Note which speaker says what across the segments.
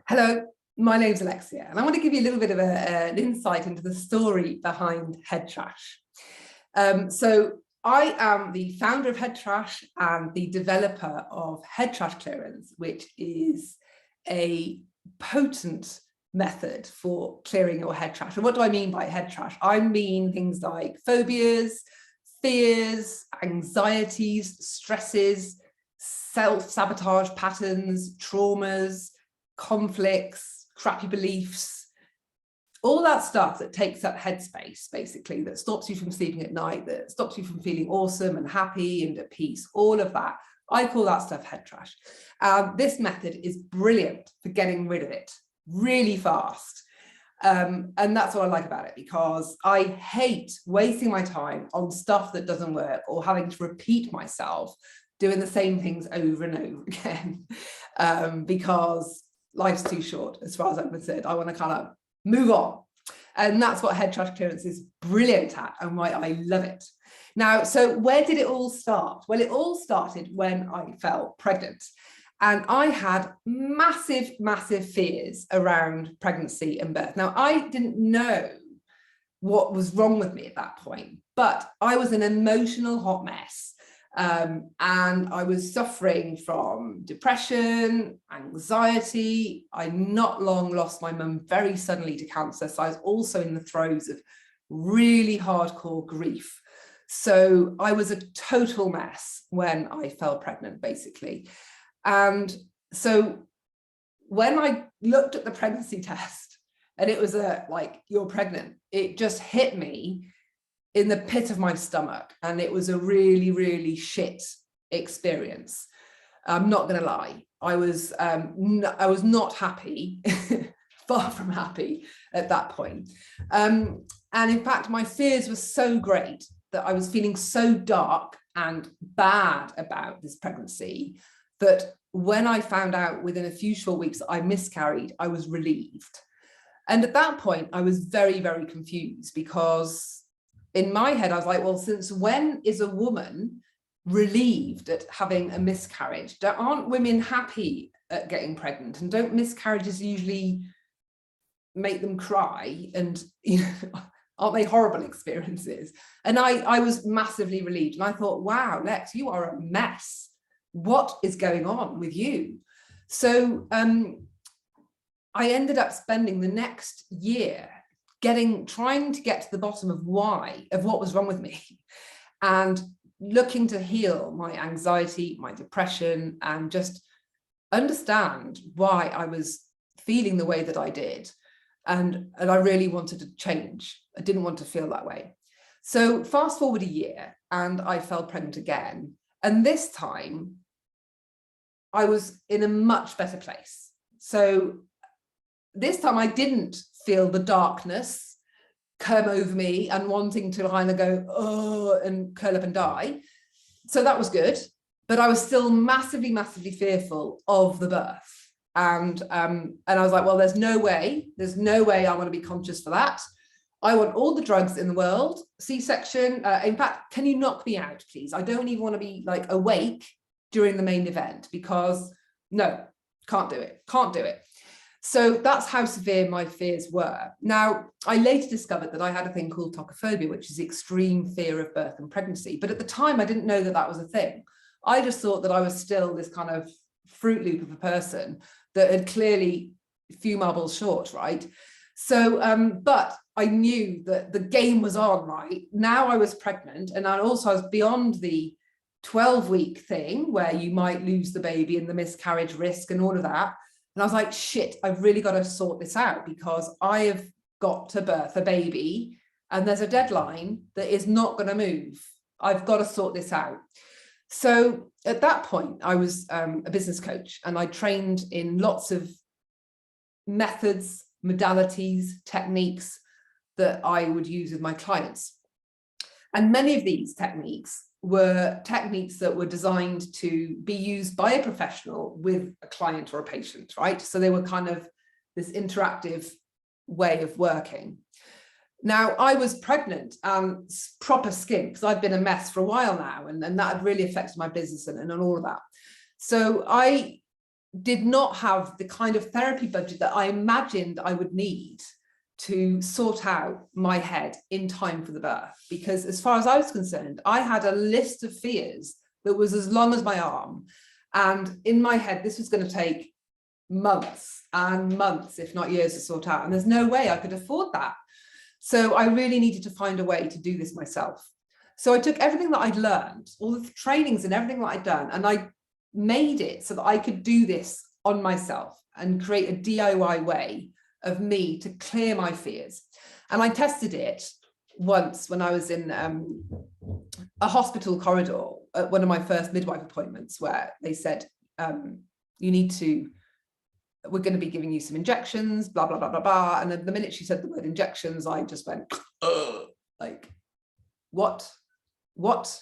Speaker 1: Hello, my name's Alexia, and I want to give you a little bit of an insight into the story behind Head Trash. So I am the founder of Head Trash and the developer of Head Trash Clearance, which is a potent method for clearing your head trash. And what do I mean by head trash? I mean things like phobias, fears, anxieties, stresses, self-sabotage patterns, traumas, conflicts, crappy beliefs, all that stuff that takes up headspace, basically, that stops you from sleeping at night, that stops you from feeling awesome and happy and at peace, all of that. I call that stuff head trash. This method is brilliant for getting rid of it really fast. And that's what I like about it, because I hate wasting my time on stuff that doesn't work or having to repeat myself doing the same things over and over again, because life's too short as far as I'm concerned. I want to kind of move on. And that's what Head Trash Clearance is brilliant at and why I love it. Now, so where did it all start? Well, it all started when I fell pregnant. And I had massive, massive fears around pregnancy and birth. Now, I didn't know what was wrong with me at that point, but I was an emotional hot mess. And I was suffering from depression, anxiety. I not long lost my mum very suddenly to cancer. So I was also in the throes of really hardcore grief. So I was a total mess when I fell pregnant, basically. And so when I looked at the pregnancy test and it was like, you're pregnant, it just hit me in the pit of my stomach, and it was a really, really shit experience. I'm not going to lie. I was not happy, far from happy at that point. And in fact, my fears were so great that I was feeling so dark and bad about this pregnancy that when I found out within a few short weeks that I miscarried, I was relieved. And at that point, I was very, very confused, because in my head, I was like, well, since when is a woman relieved at having a miscarriage? Aren't women happy at getting pregnant? And don't miscarriages usually make them cry? And, you know, aren't they horrible experiences? And I was massively relieved. And I thought, wow, Lex, you are a mess. What is going on with you? So I ended up spending the next year trying to get to the bottom of what was wrong with me, and looking to heal my anxiety, my depression, and just understand why I was feeling the way that I did. And I really wanted to change. I didn't want to feel that way. So fast forward a year and I fell pregnant again. And this time I was in a much better place. So this time I didn't feel the darkness come over me and wanting to kind of go, oh, and curl up and die. So that was good. But I was still massively, massively fearful of the birth. And I was like, well, there's no way I want to be conscious for that. I want all the drugs in the world, C-section. In fact, can you knock me out, please? I don't even want to be like awake during the main event, because no, can't do it. So that's how severe my fears were. Now, I later discovered that I had a thing called tocophobia, which is extreme fear of birth and pregnancy. But at the time, I didn't know that that was a thing. I just thought that I was still this kind of Fruit Loop of a person that had clearly a few marbles short, right? So, but I knew that the game was on, right? Now I was pregnant, and I was beyond the 12-week thing where you might lose the baby and the miscarriage risk and all of that. And I was like, shit, I've really got to sort this out, because I have got to birth a baby and there's a deadline that is not going to move. I've got to sort this out. So at that point, I was a business coach, and I trained in lots of methods, modalities, techniques that I would use with my clients. And many of these techniques were techniques that were designed to be used by a professional with a client or a patient, right? So they were kind of this interactive way of working. Now, I was pregnant and proper skint, because I'd been a mess for a while now, and that had really affected my business and all of that. So I did not have the kind of therapy budget that I imagined I would need to sort out my head in time for the birth. Because as far as I was concerned, I had a list of fears that was as long as my arm. And in my head, this was going to take months and months, if not years, to sort out. And there's no way I could afford that. So I really needed to find a way to do this myself. So I took everything that I'd learned, all the trainings and everything that I'd done, and I made it so that I could do this on myself and create a DIY way of me to clear my fears. And I tested it once when I was in a hospital corridor at one of my first midwife appointments, where they said, you need to, we're going to be giving you some injections, blah, blah, blah, blah, blah. And then the minute she said the word injections, I just went, like, what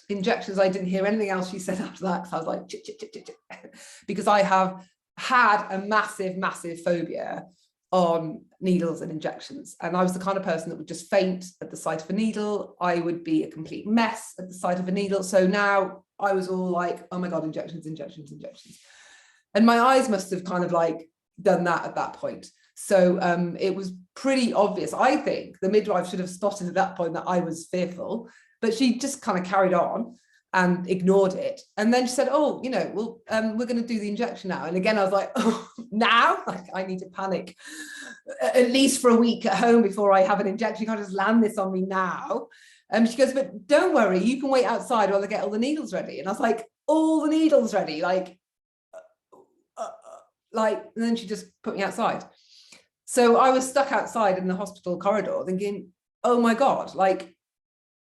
Speaker 1: injections? I didn't hear anything else she said after that, because I was like, chit, chit, chit, chit, chit. Because I have had a massive, massive phobia on needles and injections. And I was the kind of person that would just faint at the sight of a needle. I would be a complete mess at the sight of a needle. So now I was all like, oh my God, injections, injections, injections. And my eyes must have kind of like done that at that point. So it was pretty obvious. I think the midwife should have spotted at that point that I was fearful, but she just kind of carried on and ignored it. And then she said, oh, you know, well, we're going to do the injection now. And again, I was like, oh, now? Like, I need to panic at least for a week at home before I have an injection. You can't just land this on me now. And she goes, but don't worry, you can wait outside while they get all the needles ready. And I was like, all the needles ready? Like, and then she just put me outside. So I was stuck outside in the hospital corridor thinking, oh my God, like,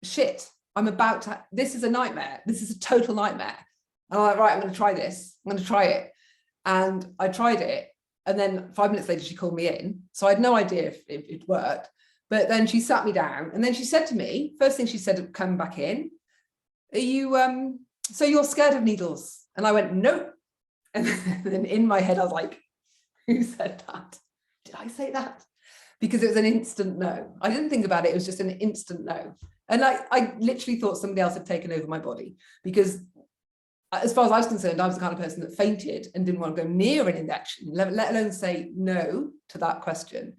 Speaker 1: shit, I'm about to, this is a nightmare. This is a total nightmare. And I'm like, right, I'm going to try this. I'm going to try it. And I tried it. And then 5 minutes later, she called me in. So I had no idea if it worked. But then she sat me down and then she said to me, first thing she said, come back in. Are you, so you're scared of needles? And I went, nope. And then in my head, I was like, who said that? Did I say that? Because it was an instant no. I didn't think about it. It was just an instant no. And I literally thought somebody else had taken over my body, because as far as I was concerned, I was the kind of person that fainted and didn't want to go near an injection, let alone say no to that question.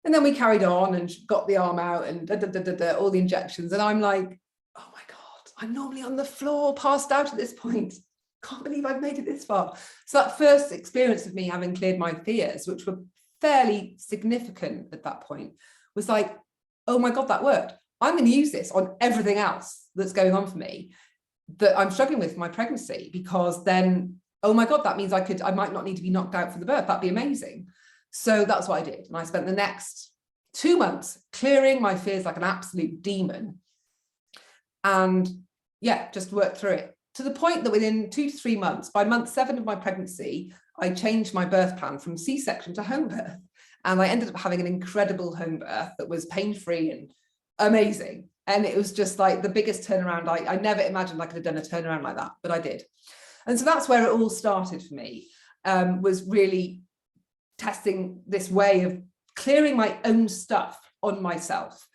Speaker 1: And then we carried on and got the arm out and all the injections. And I'm like, oh my God, I'm normally on the floor, passed out at this point. Can't believe I've made it this far. So that first experience of me having cleared my fears, which were fairly significant at that point, was like, oh my God, that worked. I'm going to use this on everything else that's going on for me that I'm struggling with for my pregnancy, because then, oh my God, that means I might not need to be knocked out for the birth. That'd be amazing. So that's what I did. And I spent the next 2 months clearing my fears like an absolute demon. And yeah, just worked through it, to the point that within 2 to 3 months, by month 7 of my pregnancy, I changed my birth plan from C-section to home birth. And I ended up having an incredible home birth that was pain-free and amazing. And it was just like the biggest turnaround. I never imagined I could have done a turnaround like that, but I did. And so that's where it all started for me, was really testing this way of clearing my own stuff on myself.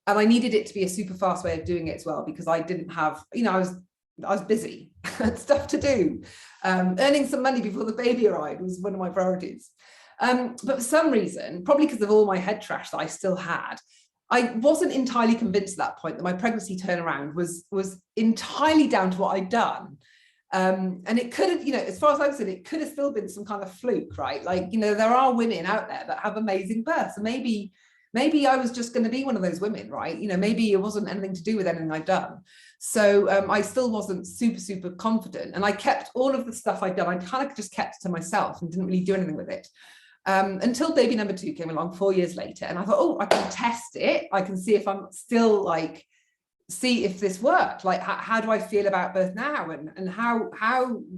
Speaker 1: And I needed it to be a super fast way of doing it as well, because I didn't have, you know, I was busy, had stuff to do. Earning some money before the baby arrived was one of my priorities. But for some reason, probably because of all my head trash that I still had, I wasn't entirely convinced at that point that my pregnancy turnaround was entirely down to what I'd done. And it could have, you know, as far as I was concerned, it could have still been some kind of fluke, right? Like, you know, there are women out there that have amazing births, and maybe I was just going to be one of those women, right? You know, maybe it wasn't anything to do with anything I'd done. So I still wasn't super confident. And I kept all of the stuff I'd done, I kind of just kept it to myself and didn't really do anything with it. Until baby number 2 came along 4 years later. And I thought, oh, I can test it. I can see if I'm still like, see if this worked. Like, how do I feel about birth now? And how,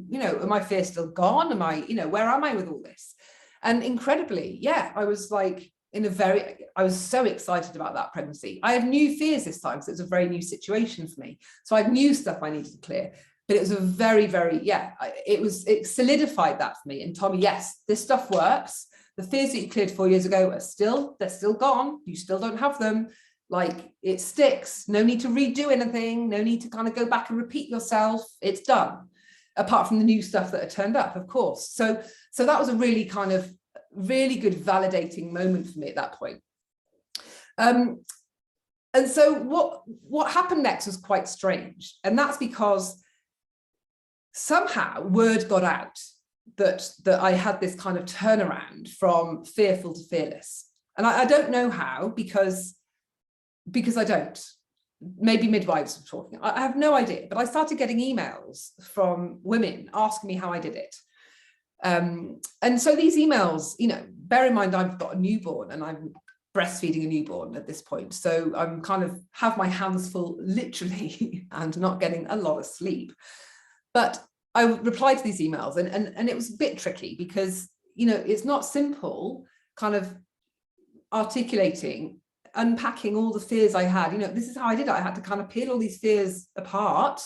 Speaker 1: you know, am my fear still gone? Am I, you know, where am I with all this? And incredibly, yeah, I was like, I was so excited about that pregnancy. I had new fears this time, so it was a very new situation for me. So I had new stuff I needed to clear, but it was a very, yeah, it solidified that for me and told me, yes, this stuff works. The fears that you cleared 4 years ago they're still gone. You still don't have them. Like, it sticks. No need to redo anything. No need to kind of go back and repeat yourself. It's done. apart from the new stuff that had turned up, of course. So that was a really kind of really good validating moment for me at that point. And so what happened next was quite strange. And that's because somehow word got out that I had this kind of turnaround from fearful to fearless. And I don't know how, because I don't. Maybe midwives were talking. I have no idea. But I started getting emails from women asking me how I did it. And so these emails, you know, bear in mind, I've got a newborn and I'm breastfeeding a newborn at this point. So I'm kind of have my hands full literally and not getting a lot of sleep. But I replied to these emails and it was a bit tricky because, you know, it's not simple kind of articulating, unpacking all the fears I had. You know, this is how I did it. I had to kind of peel all these fears apart,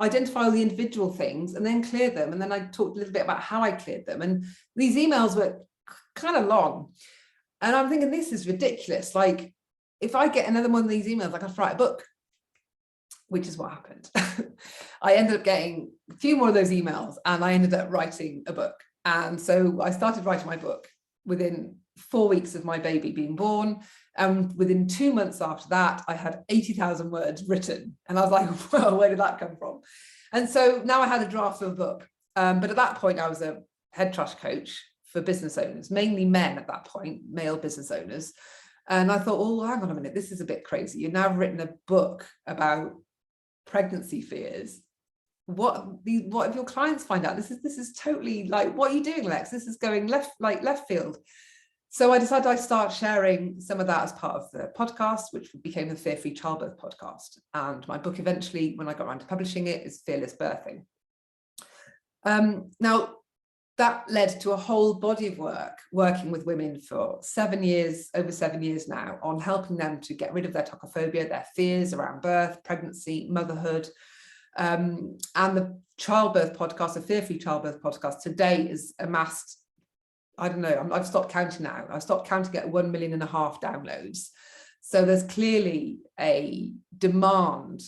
Speaker 1: identify all the individual things and then clear them. And then I talked a little bit about how I cleared them. And these emails were kind of long. And I'm thinking, this is ridiculous. Like, if I get another one of these emails, I can write a book, which is what happened. I ended up getting a few more of those emails and I ended up writing a book. And so I started writing my book within 4 weeks of my baby being born. And within 2 months after that, I had 80,000 words written. And I was like, well, where did that come from? And so now I had a draft of a book. But at that point, I was a head trash coach for business owners, mainly men at that point, male business owners. And I thought, oh, hang on a minute, this is a bit crazy. You've now written a book about pregnancy fears. What if your clients find out? This is totally like, what are you doing, Lex? This is going left field. So I decided I'd start sharing some of that as part of the podcast, which became the Fear-Free Childbirth podcast. And my book eventually, when I got around to publishing it, is Fearless Birthing. Now, that led to a whole body of work, working with women for 7 years, over 7 years now, on helping them to get rid of their tocophobia, their fears around birth, pregnancy, motherhood. And the childbirth podcast, the Fear-Free Childbirth podcast today is amassed, I don't know, I've stopped counting now. I've stopped counting at 1.5 million downloads. So there's clearly a demand,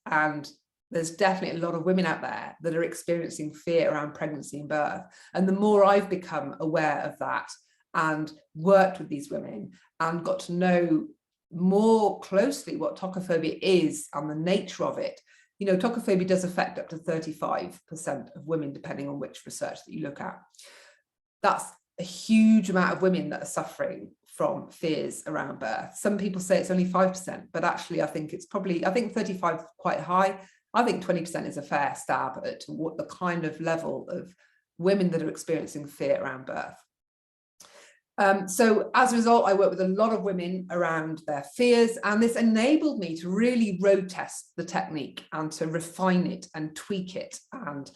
Speaker 1: and there's definitely a lot of women out there that are experiencing fear around pregnancy and birth. And the more I've become aware of that and worked with these women and got to know more closely what tocophobia is and the nature of it, you know, tocophobia does affect up to 35% of women, depending on which research that you look at. That's a huge amount of women that are suffering from fears around birth. Some people say it's only 5%, but actually I think it's probably, I think 35 is quite high. I think 20% is a fair stab at what the kind of level of women that are experiencing fear around birth. So as a result, I work with a lot of women around their fears, and this enabled me to really road test the technique and to refine it and tweak it and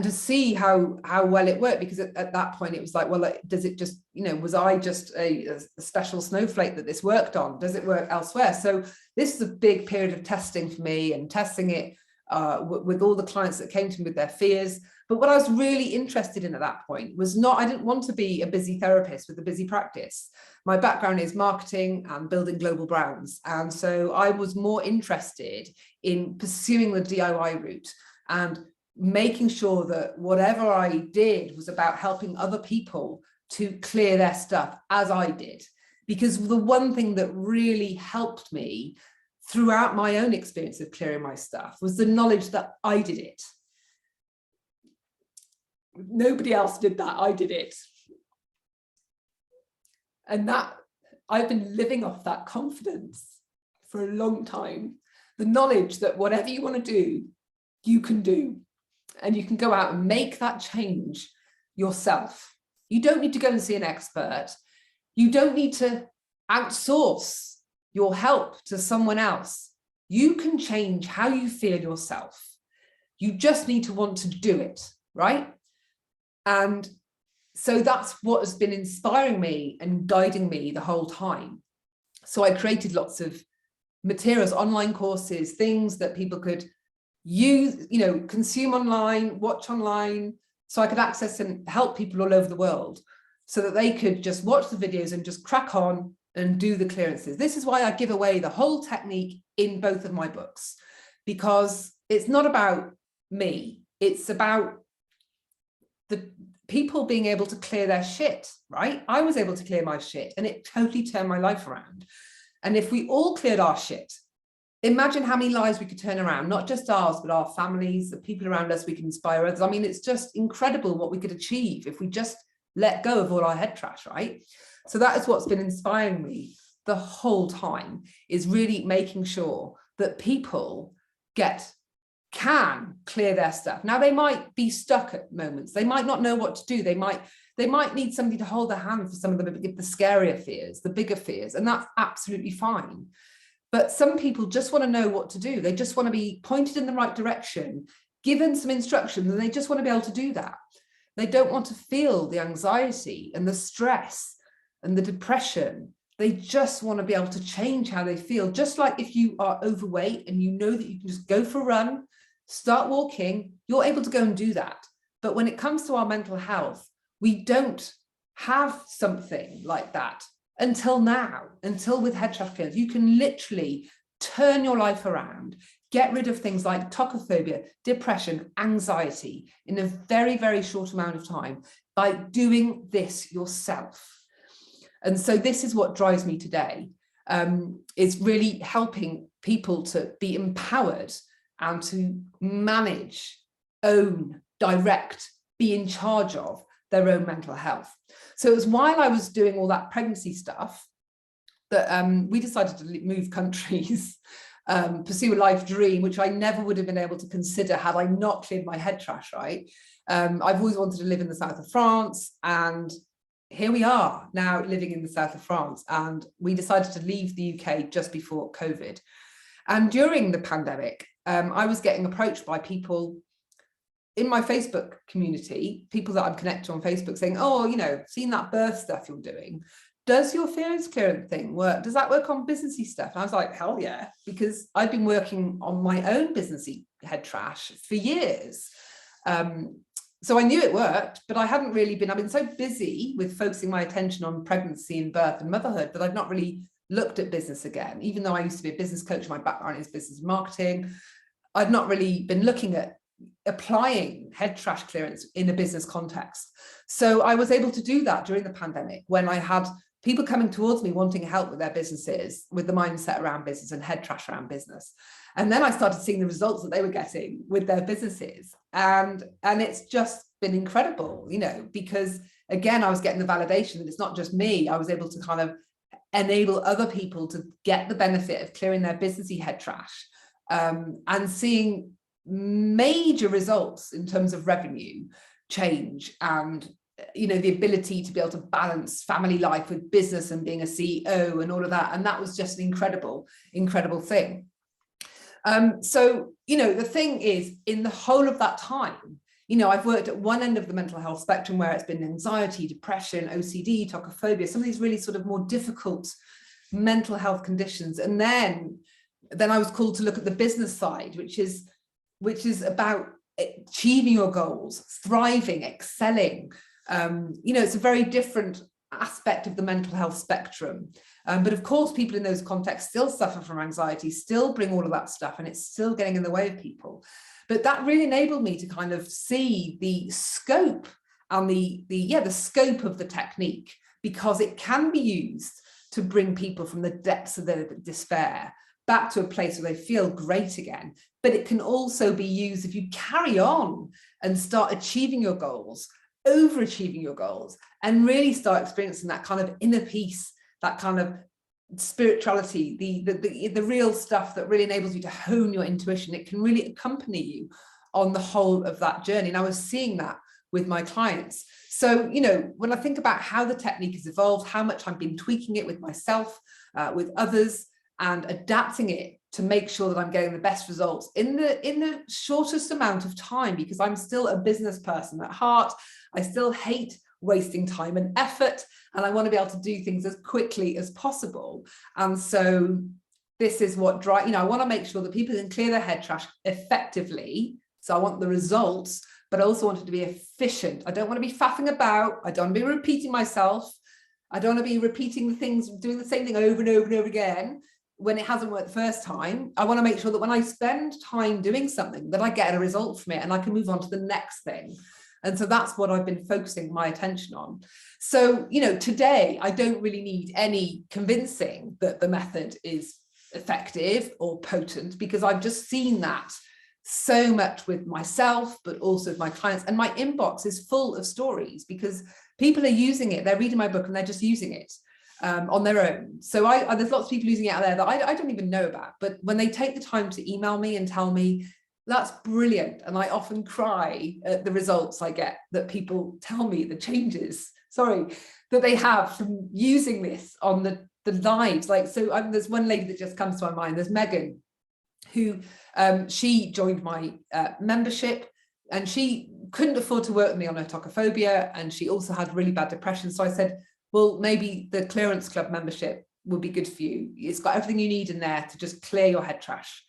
Speaker 1: to see how well it worked, because at that point it was like, well, does it just, you know, was I just a special snowflake that this worked on? Does it work elsewhere? So this is a big period of testing for me, and testing it with all the clients that came to me with their fears. But what I was really interested in at that point was not, I didn't want to be a busy therapist with a busy practice. My background is marketing and building global brands. And so I was more interested in pursuing the DIY route and making sure that whatever I did was about helping other people to clear their stuff as I did. Because the one thing that really helped me throughout my own experience of clearing my stuff was the knowledge that I did it. Nobody else did that, I did it. And that I've been living off that confidence for a long time. The knowledge that whatever you want to do, you can do. And you can go out and make that change yourself. You don't need to go and see an expert. You don't need to outsource your help to someone else. You can change how you feel yourself. You just need to want to do it, right? And so that's what has been inspiring me and guiding me the whole time. So I created lots of materials, online courses, things that people could use, you know, consume online, watch online, so I could access and help people all over the world so that they could just watch the videos and just crack on and do the clearances. This is why I give away the whole technique in both of my books, because it's not about me. it's about the people being able to clear their shit, right? I was able to clear my shit and it totally turned my life around. And if we all cleared our shit, imagine how many lives we could turn around, not just ours, but our families, the people around us, we can inspire others. I mean, it's just incredible what we could achieve if we just let go of all our head trash, right? So that is what's been inspiring me the whole time, is really making sure that people can clear their stuff. Now, they might be stuck at moments. They might not know what to do. They might need somebody to hold their hand for some of the scarier fears, the bigger fears, and that's absolutely fine. But some people just want to know what to do. They just want to be pointed in the right direction, given some instructions, and they just want to be able to do that. They don't want to feel the anxiety and the stress and the depression. They just want to be able to change how they feel. Just like if you are overweight and you know that you can just go for a run, start walking, you're able to go and do that. But when it comes to our mental health, we don't have something like that until now, until with head trash clearance. You can literally turn your life around, get rid of things like tocophobia, depression, anxiety in a very, very short amount of time by doing this yourself. And so this is what drives me today, is really helping people to be empowered and to manage, own, direct, be in charge of their own mental health. So it was while I was doing all that pregnancy stuff that we decided to move countries, pursue a life dream, which I never would have been able to consider had I not cleared my head trash, right? I've always wanted to live in the south of France, and here we are now living in the south of France. And we decided to leave the UK just before COVID. And during the pandemic, I was getting approached by people in my Facebook community, people that I'm connected to on Facebook, saying, oh, you know, seen that birth stuff you're doing. Does your fears clearance thing work? Does that work on businessy stuff? And I was like, hell yeah, because I've been working on my own businessy head trash for years. So I knew it worked, but I hadn't really I've been so busy with focusing my attention on pregnancy and birth and motherhood that I've not really looked at business again. Even though I used to be a business coach, my background is business marketing, I'd not really been looking at applying head trash clearance in a business context. So I was able to do that during the pandemic when I had people coming towards me wanting help with their businesses, with the mindset around business and head trash around business. And then I started seeing the results that they were getting with their businesses. And it's just been incredible, you know, because again, I was getting the validation that it's not just me. I was able to kind of enable other people to get the benefit of clearing their businessy head trash, and seeing major results in terms of revenue change and, you know, the ability to be able to balance family life with business and being a CEO and all of that. And that was just an incredible, incredible thing. So, you know, the thing is, in the whole of that time, you know, I've worked at one end of the mental health spectrum where it's been anxiety, depression, OCD, tocophobia, some of these really sort of more difficult mental health conditions. And then I was called to look at the business side, which is about achieving your goals, thriving, excelling. You know, it's a very different aspect of the mental health spectrum. But of course, people in those contexts still suffer from anxiety, still bring all of that stuff, and it's still getting in the way of people. But that really enabled me to kind of see the scope and the scope of the technique, because it can be used to bring people from the depths of their despair back to a place where they feel great again. But it can also be used if you carry on and start achieving your goals, overachieving your goals, and really start experiencing that kind of inner peace, that kind of spirituality, the real stuff that really enables you to hone your intuition. It can really accompany you on the whole of that journey. And I was seeing that with my clients. So, you know, when I think about how the technique has evolved, how much I've been tweaking it with myself, with others, and adapting it to make sure that I'm getting the best results in the shortest amount of time, because I'm still a business person at heart. I still hate wasting time and effort, and I want to be able to do things as quickly as possible. And so this is what drives, you know, I want to make sure that people can clear their head trash effectively. So I want the results, but I also want it to be efficient. I don't want to be faffing about. I don't want to be repeating myself. I don't want to be repeating the things, doing the same thing over and over and over again. when it hasn't worked the first time, I want to make sure that when I spend time doing something that I get a result from it and I can move on to the next thing. And so that's what I've been focusing my attention on. So, you know, today I don't really need any convincing that the method is effective or potent, because I've just seen that so much with myself, but also with my clients. And my inbox is full of stories because people are using it. They're reading my book and they're just using it on their own. So there's lots of people using it out there that I don't even know about. But when they take the time to email me and tell me, that's brilliant. And I often cry at the results I get, that people tell me the changes, that they have from using this on the lives. Like, so there's one lady that just comes to my mind. There's Megan, who she joined my membership, and she couldn't afford to work with me on her tocophobia, and she also had really bad depression. So I said, well, maybe the Clearance Club membership would be good for you. It's got everything you need in there to just clear your head trash.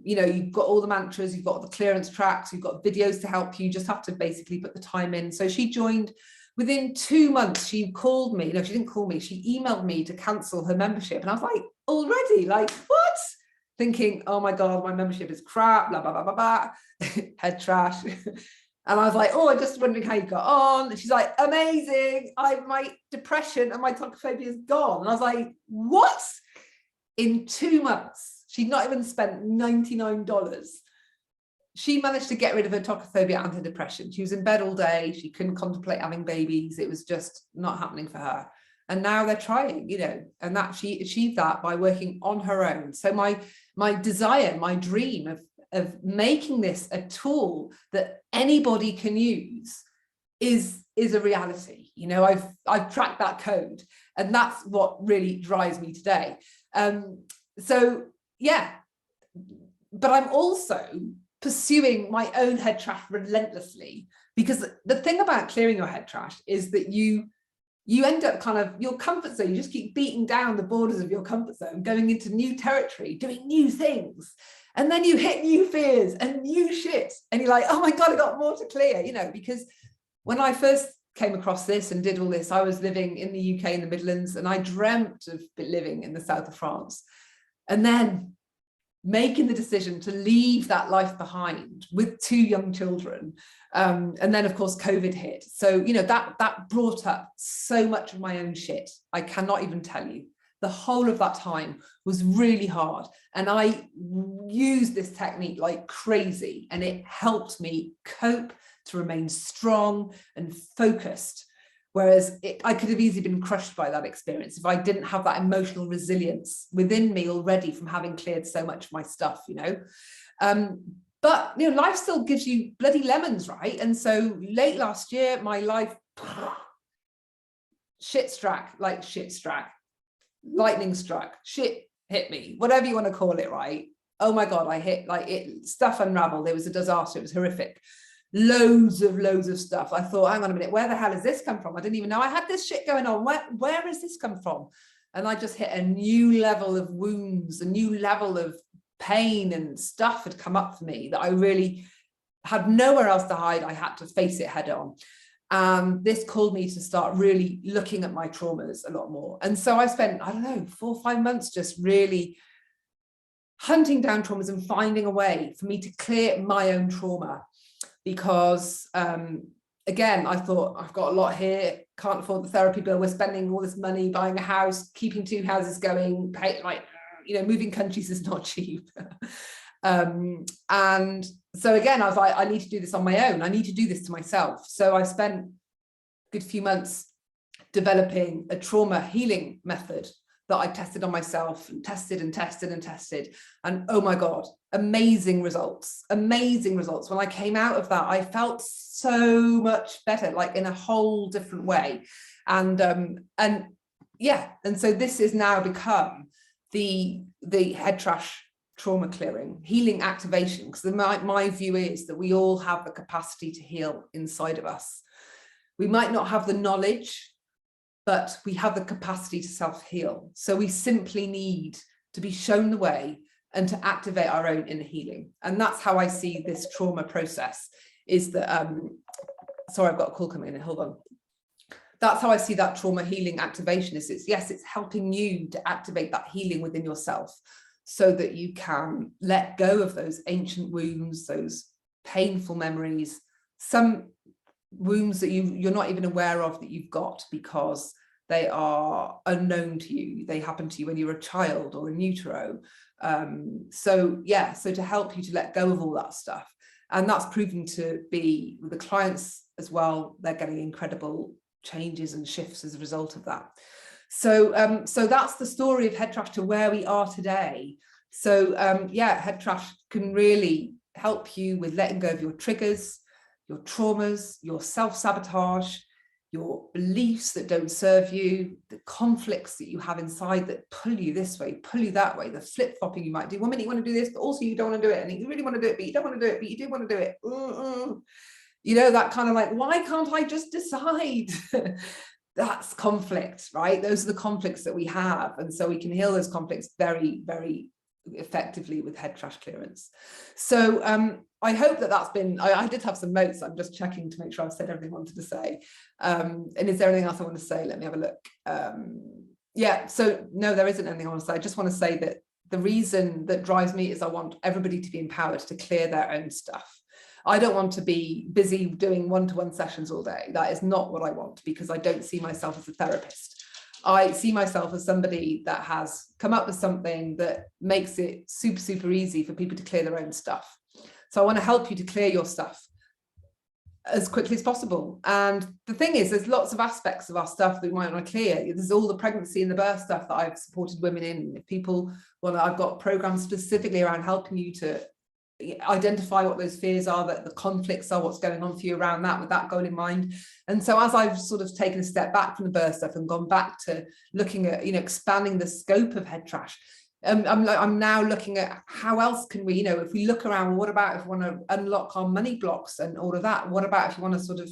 Speaker 1: You know, you've got all the mantras, you've got the clearance tracks, you've got videos to help you. You just have to basically put the time in. So she joined. Within 2 months, she called me. No, she didn't call me. She emailed me to cancel her membership. And I was like, already? Like, what? Thinking, oh my God, my membership is crap, blah, blah, blah, blah, blah, head trash. And I was like, oh, I'm just wondering how you got on. And she's like, amazing. My depression and my tocophobia is gone. And I was like, what? In 2 months, she'd not even spent $99. She managed to get rid of her tocophobia and her depression. She was in bed all day. She couldn't contemplate having babies. It was just not happening for her. And now they're trying, you know, and that she achieved that by working on her own. So my desire, my dream of making this a tool that anybody can use is a reality. You know, I've cracked that code, and that's what really drives me today. So yeah, but I'm also pursuing my own head trash relentlessly, because the thing about clearing your head trash is that you end up kind of your comfort zone. You just keep beating down the borders of your comfort zone, going into new territory, doing new things. And then you hit new fears and new shit. And you're like, oh my God, I got more to clear, you know, because when I first came across this and did all this, I was living in the UK in the Midlands, and I dreamt of living in the south of France. And then making the decision to leave that life behind with 2 young children. And then of course, COVID hit. So, you know, that brought up so much of my own shit. I cannot even tell you. The whole of that time was really hard. And I used this technique like crazy, and it helped me cope, to remain strong and focused. Whereas I could have easily been crushed by that experience if I didn't have that emotional resilience within me already from having cleared so much of my stuff, you know. But, you know, life still gives you bloody lemons, right? And so late last year, my life, lightning struck, shit hit me, whatever you want to call it, right? Oh my God, I hit, like, it, stuff unraveled. It was a disaster. It was horrific. Loads of stuff. I thought, hang on a minute, where the hell has this come from? I didn't even know I had this shit going on. Where has this come from? And I just hit a new level of wounds, a new level of pain, and stuff had come up for me that I really had nowhere else to hide. I had to face it head on. This called me to start really looking at my traumas a lot more. And so I spent, I don't know, 4 or 5 months just really hunting down traumas and finding a way for me to clear my own trauma. Because again, I thought, I've got a lot here, can't afford the therapy bill, we're spending all this money buying a house, keeping 2 houses going, moving countries is not cheap. And so again, I was like, I need to do this on my own. I need to do this to myself. So I spent a good few months developing a trauma healing method that I tested on myself, and tested and tested and tested. And oh my God, amazing results, amazing results. When I came out of that, I felt so much better, like in a whole different way. And yeah, and so this has now become the head trash trauma clearing, healing activation, because my view is that we all have the capacity to heal inside of us. We might not have the knowledge, but we have the capacity to self-heal. So we simply need to be shown the way and to activate our own inner healing. And that's how I see this trauma process, is that, sorry, I've got a call coming in, hold on. that's how I see that trauma healing activation is. It's helping you to activate that healing within yourself so that you can let go of those ancient wounds, those painful memories, some wounds that you're not even aware of that you've got because they are unknown to you. They happened to you when you were a child or in utero. So to help you to let go of all that stuff. And that's proven to be with the clients as well. They're getting incredible changes and shifts as a result of that. So that's the story of head trash to where we are today. So head trash can really help you with letting go of your triggers, your traumas, your self-sabotage, your beliefs that don't serve you, the conflicts that you have inside that pull you this way, pull you that way, the flip-flopping you might do. One minute you want to do this, but also you don't want to do it. And you really want to do it, but you don't want to do it, but you do want to do it. You know, that kind of like, why can't I just decide? That's conflict, right? Those are the conflicts that we have. And so we can heal those conflicts very, very effectively with head trash clearance. So I hope that's been, I did have some notes. I'm just checking to make sure I've said everything I wanted to say. And is there anything else I want to say? Let me have a look. So no, there isn't anything I want to say. I just want to say that the reason that drives me is I want everybody to be empowered to clear their own stuff. I don't want to be busy doing one-to-one sessions all day. That is not what I want, because I don't see myself as a therapist. I see myself as somebody that has come up with something that makes it super, super easy for people to clear their own stuff. So I want to help you to clear your stuff as quickly as possible. And the thing is, there's lots of aspects of our stuff that we might want to clear. There's all the pregnancy and the birth stuff that I've supported women in. If people want, I've got programs specifically around helping you to identify what those fears are, that the conflicts are, what's going on for you around that, with that goal in mind. And so as I've sort of taken a step back from the birth stuff and gone back to looking at, expanding the scope of head trash, I'm now looking at how else can we, if we look around, well, what about if we want to unlock our money blocks and all of that? What about if you want to sort of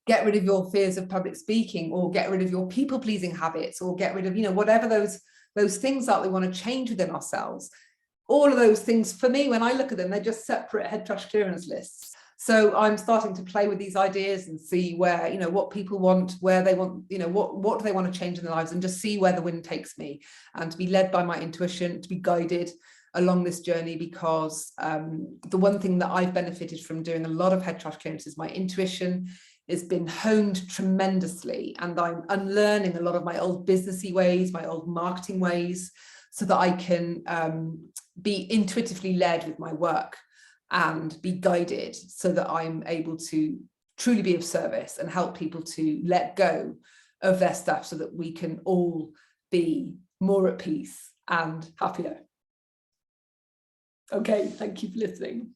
Speaker 1: get rid of your fears of public speaking, or get rid of your people-pleasing habits, or get rid of, whatever those things are that we want to change within ourselves. All of those things, for me, when I look at them, they're just separate head trash clearance lists. So I'm starting to play with these ideas and see where, what people want, where they want, what do they want to change in their lives, and just see where the wind takes me, and to be led by my intuition, to be guided along this journey. Because the one thing that I've benefited from doing a lot of head trash clearance is my intuition has been honed tremendously, and I'm unlearning a lot of my old businessy ways, my old marketing ways, so that I can be intuitively led with my work and be guided, so that I'm able to truly be of service and help people to let go of their stuff, so that we can all be more at peace and happier. Okay, thank you for listening.